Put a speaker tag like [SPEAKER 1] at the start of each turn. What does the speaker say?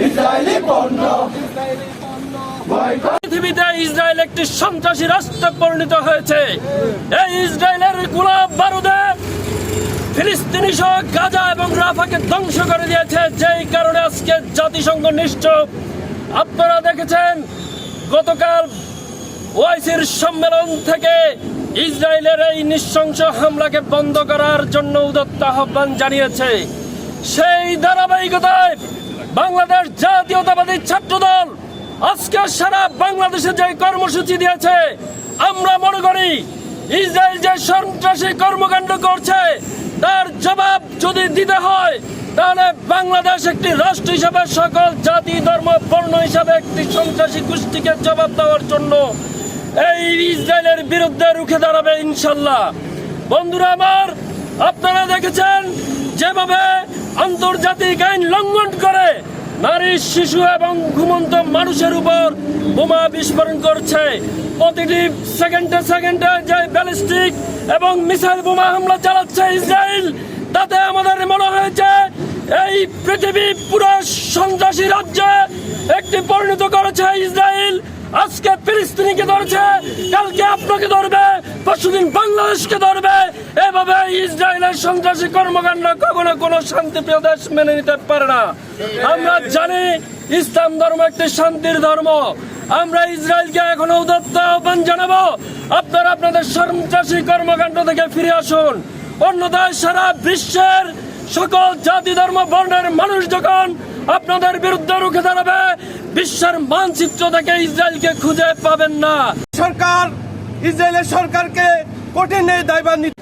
[SPEAKER 1] Israeli পণ্য
[SPEAKER 2] পৃথিবীতে Israel একটি সন্ত্রাসী রাষ্ট্রে পরিণত হয়েছে। এই ইসরায়েলের গোলাপ বারুদে ফিলিস্তিনি সহ গাজা এবং রাফাকে ধ্বংস করে দিয়েছে, যেই কারণে আজকে জাতিসংঘ নিশ্চুপ। আপনারা দেখেছেন গতকাল ওআইসির সম্মেলন থেকে ইসরায়েলের এই নৃশংস হামলাকে বন্ধ করার জন্য উদাত্ত আহ্বান জানিয়েছে। সেই ধারাবাহিকতায় বাংলাদেশ জাতীয়তাবাদী ছাত্রদল আজকে সারা বাংলাদেশে যে কর্মসূচি দিয়েছে, আমরা মনে করি ইসরায়েল যে সন্ত্রাসী কর্মকাণ্ড করছে তার জবাব যদি দিতে হয় তাহলে বাংলাদেশ একটি রাষ্ট্র হিসাবে সকল জাতি ধর্ম বর্ণ হিসাবে একটি সন্ত্রাসী গোষ্ঠীকে জবাব দেওয়ার জন্য এই ইসরায়েলের বিরুদ্ধে রুখে দাঁড়াবে ইনশাল্লাহ। বন্ধুরা আমার, আপনারা দেখেছেন যেভাবে আন্তর্জাতিক আইন লঙ্ঘন করে নারী শিশু এবং ঘুমন্ত মানুষের উপর বোমা বিস্ফোরণ করছে। প্রতিটি সেকেন্ডে যে ব্যালিস্টিক এবং মিসাইল বোমা হামলা চালাচ্ছে ইসরায়েল, তাতে আমাদের মনে হয়েছে এই পৃথিবী পুরো সন্ত্রাসী রাজ্যে একটি পরিণত করেছে ইসরায়েল। আজকে ফিলিস্তিনিকে ধরেছে, কালকে আপনাকে ধরবে, পরশুদিন বাংলাদেশকে ধরবে। এভাবে ইসরায়েলের সন্ত্রাসী কর্মকাণ্ড কখনো কোনো শান্তিপ্রিয় দেশ মেনে নিতে পারে না। আমরা জানি ইসলাম ধর্ম একটি শান্তির ধর্ম। আমরা ইসরায়েলকে এখনো উদাত্ত আহ্বান জানাবো, আপনারা আপনাদের সন্ত্রাসী কর্মকাণ্ড থেকে ফিরে আসুন। অন্যথায় সারা বিশ্বের সকল জাতি ধর্ম বর্ণের মানুষ যখন আপনাদের বিরুদ্ধে রুখে দাঁড়াবে, বিশ্বের মানচিত্র থেকে ইসরায়েলকে খুঁজে পাবেন না।
[SPEAKER 3] সরকার ইসরায়েলের সরকারকে কঠিন দায়ভার নিতে